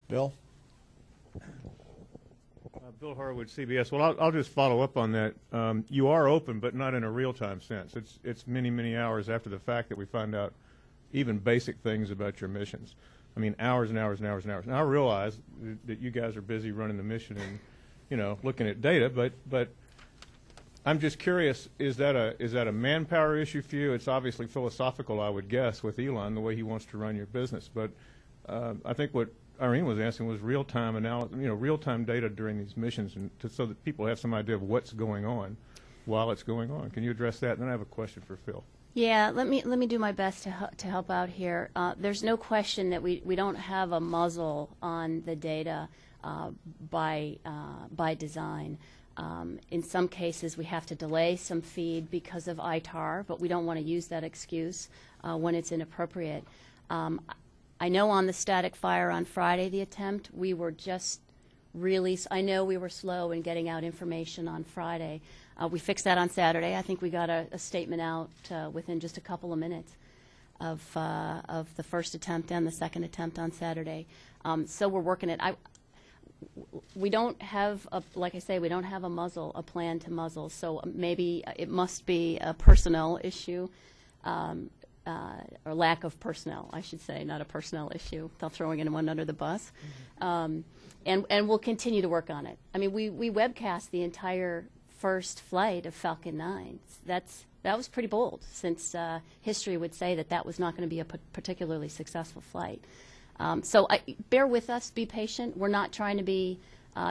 Bill? Bill Harwood, CBS. Well, I'll just follow up on that. You are open, but not in a real-time sense. It's many, many hours after the fact that we find out even basic things about your missions. I mean, hours and hours and hours and hours. Now, I realize that you guys are busy running the mission and, you know, looking at data, but I'm just curious, is that a manpower issue for you? It's obviously philosophical, I would guess, with Elon, the way he wants to run your business. But I think what Irene was asking was real-time analysis, you know, real-time data during these missions, and so that people have some idea of what's going on while it's going on. Can you address that? And then I have a question for Phil. Yeah, let me do my best to help out here. There's no question that we don't have a muzzle on the data by design. In some cases, we have to delay some feed because of ITAR, but we don't want to use that excuse when it's inappropriate. I know on the static fire on Friday, the attempt, we were just really, I know we were slow in getting out information on Friday. We fixed that on Saturday. I think we got a statement out within just a couple of minutes of the first attempt and the second attempt on Saturday. So we're working it. We don't have, like I say, we don't have a muzzle, a plan to muzzle. So maybe it must be a personnel issue. Or lack of personnel, I should say, not a personnel issue. Without throwing anyone under the bus. And we'll continue to work on it. I mean, we webcast the entire first flight of Falcon 9. That was pretty bold, since history would say that was not going to be a particularly successful flight. So bear with us, be patient. We're not trying to be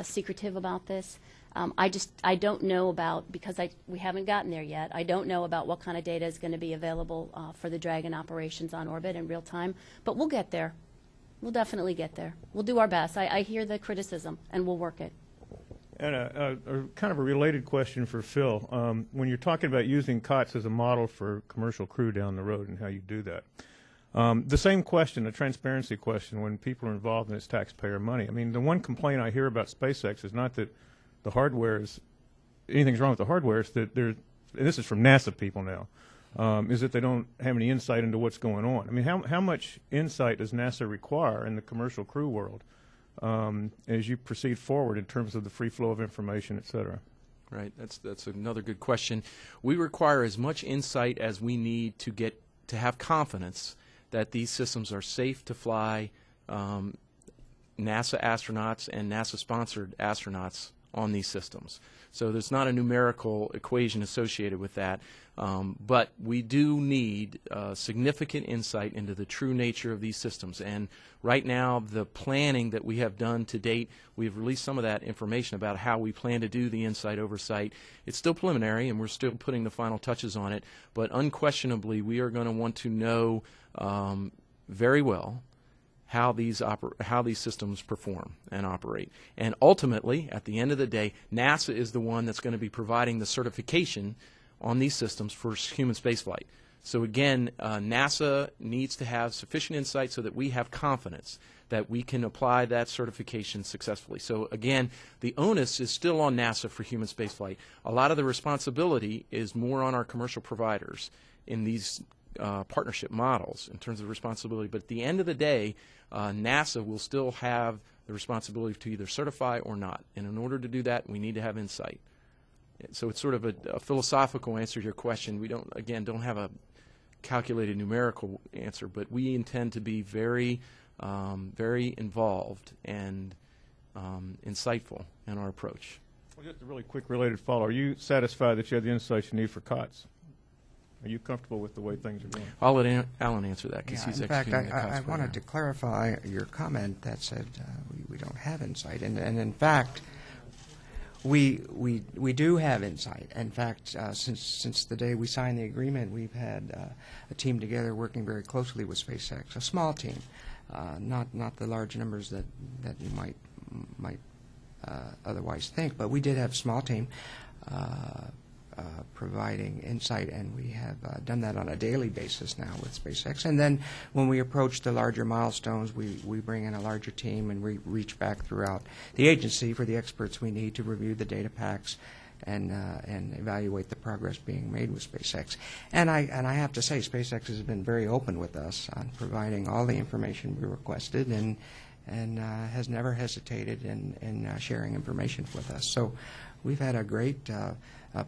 secretive about this. I don't know about, because we haven't gotten there yet, I don't know about what kind of data is going to be available for the Dragon operations on orbit in real time, but we'll get there. We'll definitely get there. We'll do our best. I hear the criticism, and we'll work it. And a kind of a related question for Phil. When you're talking about using COTS as a model for commercial crew down the road and how you do that, the same question, a transparency question, when people are involved in this taxpayer money. I mean, the one complaint I hear about SpaceX is not that the hardware is, anything's wrong with the hardware, it's that there's, and this is from NASA people now, is that they don't have any insight into what's going on. I mean, how much insight does NASA require in the commercial crew world as you proceed forward in terms of the free flow of information, et cetera? Right, that's another good question. We require as much insight as we need to have confidence that these systems are safe to fly NASA astronauts and NASA-sponsored astronauts on these systems. So there's not a numerical equation associated with that, but we do need significant insight into the true nature of these systems. And right now, the planning that we have done to date, we've released some of that information about how we plan to do the insight oversight. It's still preliminary, and we're still putting the final touches on it, but unquestionably, we are going to want to know very well how these systems perform and operate. And ultimately, at the end of the day, NASA is the one that's going to be providing the certification on these systems for human spaceflight. So again, NASA needs to have sufficient insight so that we have confidence that we can apply that certification successfully. So again, the onus is still on NASA for human spaceflight. A lot of the responsibility is more on our commercial providers in these partnership models in terms of responsibility, but at the end of the day, NASA will still have the responsibility to either certify or not, and in order to do that, we need to have insight. So it's sort of a philosophical answer to your question. We don't have a calculated numerical answer, but we intend to be very, very involved and insightful in our approach. Well, just a really quick related follow. Are you satisfied that you have the insights you need for COTS? Are you comfortable with the way things are going? I'll let Alan answer that because he's executing the COTS I program. wanted to clarify your comment that said we don't have insight, and in fact, we do have insight. In fact, since the day we signed the agreement, we've had a team together working very closely with SpaceX, a small team, not the large numbers that you might otherwise think, but we did have a small team providing insight, and we have done that on a daily basis now with SpaceX. And then when we approach the larger milestones, we bring in a larger team and we reach back throughout the agency for the experts we need to review the data packs and evaluate the progress being made with SpaceX. And I have to say, SpaceX has been very open with us on providing all the information we requested, and and has never hesitated in sharing information with us. So we've had a great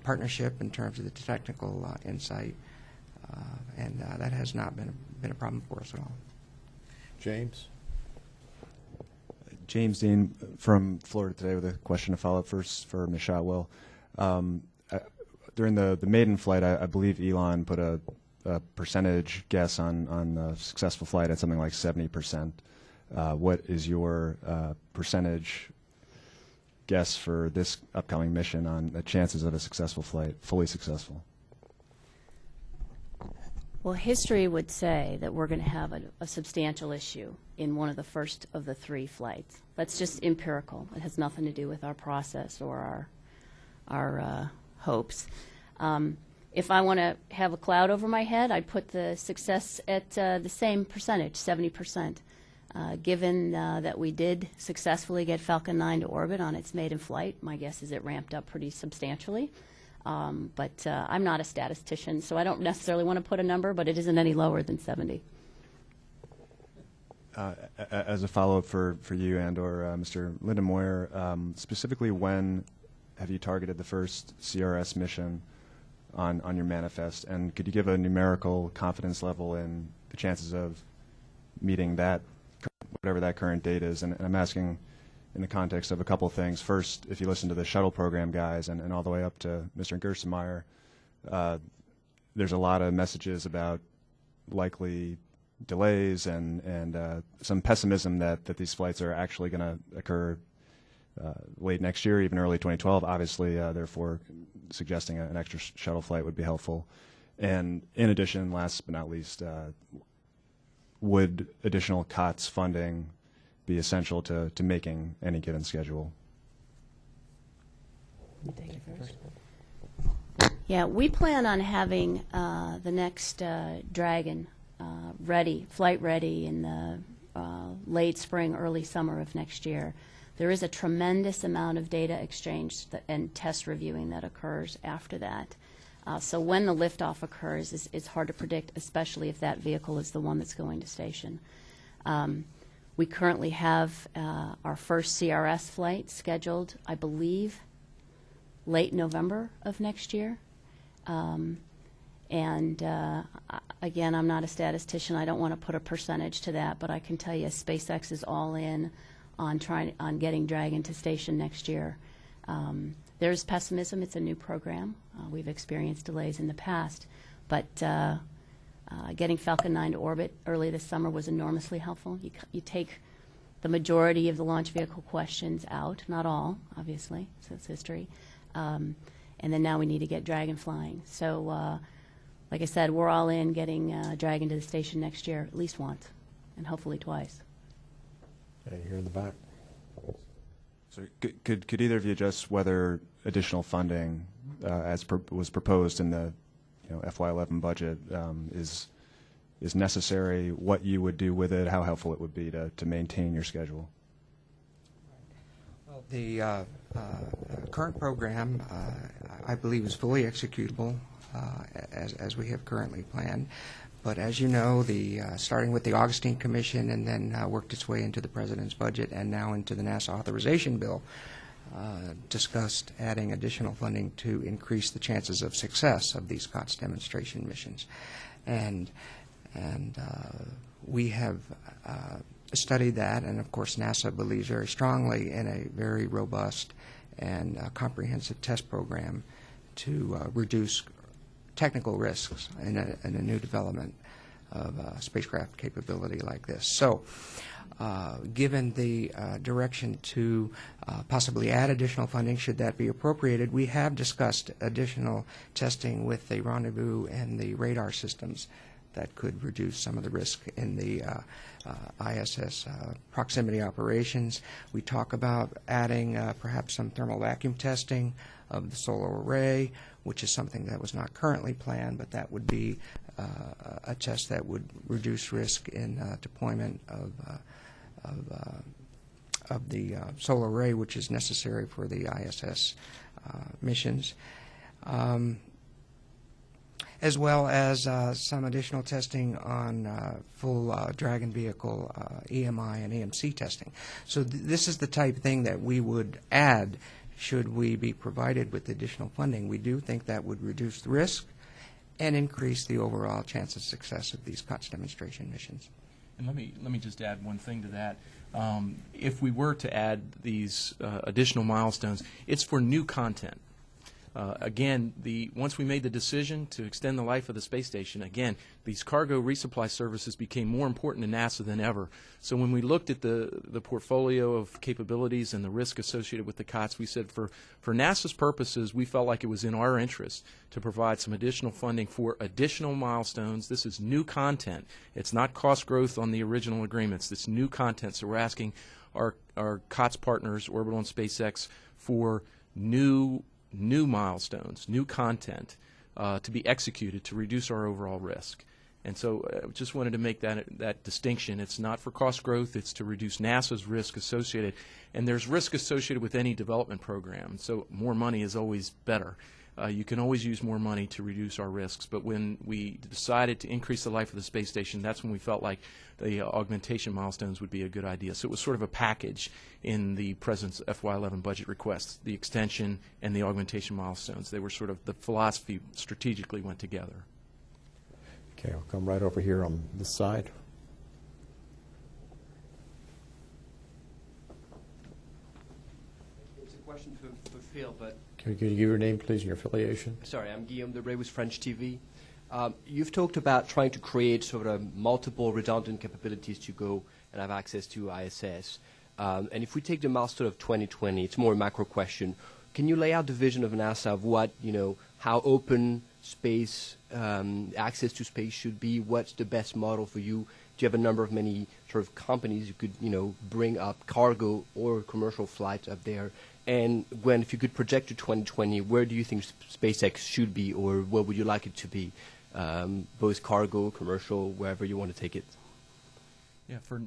partnership in terms of the technical insight, and that has not been a problem for us at all. James? James Dean from Florida Today with a question to follow up first for Ms. Shotwell. During the maiden flight, I believe Elon put a percentage guess on the successful flight at something like 70%. What is your percentage guess for this upcoming mission on the chances of a successful flight, fully successful? Well, history would say that we're going to have a substantial issue in one of the first of the 3 flights. That's just empirical. It has nothing to do with our process or our hopes. If I want to have a cloud over my head, I'd put the success at the same percentage, 70%. Given that we did successfully get Falcon 9 to orbit on its maiden flight, my guess is it ramped up pretty substantially. But I'm not a statistician, so I don't necessarily want to put a number, but it isn't any lower than 70. As a follow-up for you and or Mr. Lindenmoyer, specifically when have you targeted the first CRS mission on your manifest? And could you give a numerical confidence level in the chances of meeting that, whatever that current date is? And I'm asking in the context of a couple of things. First, if you listen to the shuttle program guys and all the way up to Mr. Gerstenmaier, there's a lot of messages about likely delays and some pessimism that these flights are actually going to occur late next year, even early 2012. Obviously, therefore, suggesting an extra shuttle flight would be helpful. And in addition, last but not least, would additional COTS funding be essential to making any given schedule? You take it first. Yeah, we plan on having the next Dragon flight ready in the late spring, early summer of next year. There is a tremendous amount of data exchange and test reviewing that occurs after that. So when the liftoff occurs is hard to predict, especially if that vehicle is the one that's going to station. We currently have our first CRS flight scheduled, I believe, late November of next year. Again, I'm not a statistician. I don't want to put a percentage to that, but I can tell you SpaceX is all in on getting Dragon to station next year. There's pessimism. It's a new program. We've experienced delays in the past, but getting Falcon 9 to orbit early this summer was enormously helpful. You take the majority of the launch vehicle questions out, not all, obviously, so it's history. And then now we need to get Dragon flying. So, like I said, we're all in getting Dragon to the station next year, at least once, and hopefully twice. Okay, here in the back. So could either of you address whether additional funding, was proposed in the FY11 budget, is necessary, what you would do with it, how helpful it would be to maintain your schedule? Well, the current program, I believe, is fully executable as we have currently planned. But as you know, starting with the Augustine Commission and then worked its way into the President's budget and now into the NASA authorization bill, discussed adding additional funding to increase the chances of success of these COTS demonstration missions. And we have studied that, and of course NASA believes very strongly in a very robust and comprehensive test program to reduce technical risks in a new development of spacecraft capability like this. So given the direction to possibly add additional funding, should that be appropriated, we have discussed additional testing with the rendezvous and the radar systems that could reduce some of the risk in the ISS proximity operations. We talk about adding perhaps some thermal vacuum testing of the solar array, which is something that was not currently planned, but that would be a test that would reduce risk in deployment of the solar array, which is necessary for the ISS missions. as well as some additional testing on full Dragon vehicle EMI and EMC testing. So this is the type of thing that we would add should we be provided with additional funding. We do think that would reduce the risk and increase the overall chance of success of these COTS demonstration missions. And let me just add one thing to that. If we were to add these additional milestones, it's for new content. Again, once we made the decision to extend the life of the space station, again, these cargo resupply services became more important to NASA than ever. So when we looked at the portfolio of capabilities and the risk associated with the COTS, we said for NASA's purposes, we felt like it was in our interest to provide some additional funding for additional milestones. This is new content. It's not cost growth on the original agreements. It's new content. So we're asking our COTS partners, Orbital and SpaceX, for new milestones, new content to be executed to reduce our overall risk. And so just wanted to make that distinction. It's not for cost growth. It's to reduce NASA's risk associated. And there's risk associated with any development program. So more money is always better. You can always use more money to reduce our risks. But when we decided to increase the life of the space station, that's when we felt like the augmentation milestones would be a good idea. So it was sort of a package in the President's FY11 budget requests, the extension and the augmentation milestones. They were sort of, the philosophy strategically went together. Okay, we'll come right over here on this side. It's a question for Phil, but... Can you give your name, please, and your affiliation? Sorry, I'm Guillaume Debray with French TV. You've talked about trying to create sort of multiple redundant capabilities to go and have access to ISS. And if we take the milestone of 2020, it's more a macro question. Can you lay out the vision of NASA of what, how open space, access to space should be? What's the best model for you? Do you have a number of many sort of companies you could, bring up cargo or commercial flights up there? And if you could project to 2020, where do you think SpaceX should be, or where would you like it to be? Both cargo, commercial, wherever you want to take it. Yeah, for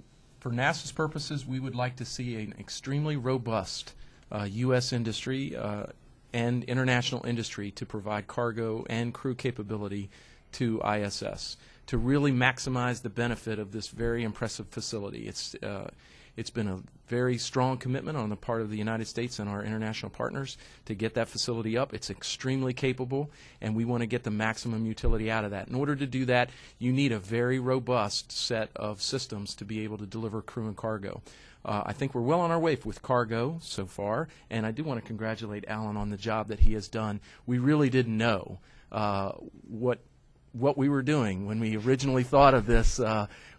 NASA's purposes, we would like to see an extremely robust U.S. industry and international industry to provide cargo and crew capability to ISS to really maximize the benefit of this very impressive facility. It's been a very strong commitment on the part of the United States and our international partners to get that facility up. It's extremely capable, and we want to get the maximum utility out of that. In order to do that, you need a very robust set of systems to be able to deliver crew and cargo. I think we're well on our way with cargo so far, and I do want to congratulate Alan on the job that he has done. We really didn't know what we were doing when we originally thought of this.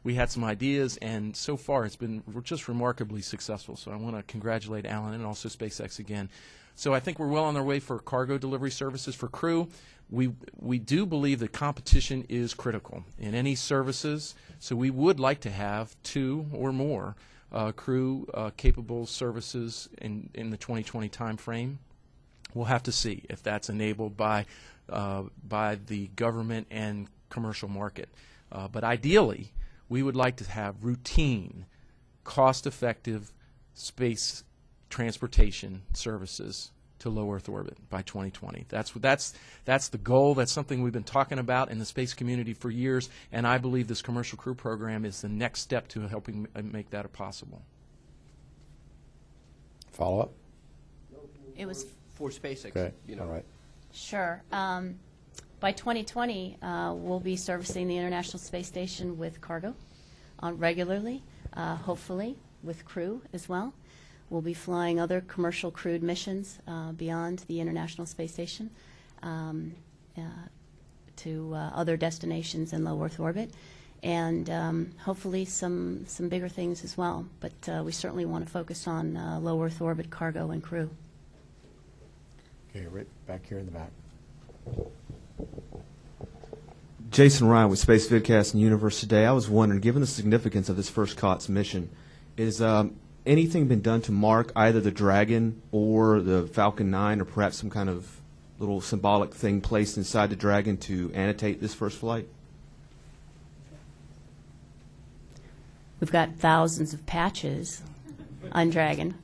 We had some ideas, and so far it's been just remarkably successful. So I want to congratulate Alan and also SpaceX again. So I think we're well on our way for cargo delivery services. For crew, we do believe that competition is critical in any services, so we would like to have 2 or more crew capable services in the 2020 time frame. We'll have to see if that's enabled by the government and commercial market. But ideally, we would like to have routine, cost-effective space transportation services to low Earth orbit by 2020. That's the goal. That's something we've been talking about in the space community for years, and I believe this commercial crew program is the next step to helping make that possible. Follow up? It was For SpaceX, Okay, all right. Sure. By 2020, we'll be servicing the International Space Station with cargo regularly, hopefully with crew as well. We'll be flying other commercial crewed missions beyond the International Space Station to other destinations in low Earth orbit, and hopefully some bigger things as well. But we certainly want to focus on low Earth orbit cargo and crew. Okay, right back here in the back. Jason Ryan with Space Vidcast and Universe Today. I was wondering, given the significance of this first COTS mission, is anything been done to mark either the Dragon or the Falcon 9, or perhaps some kind of little symbolic thing placed inside the Dragon to annotate this first flight? We've got thousands of patches on Dragon.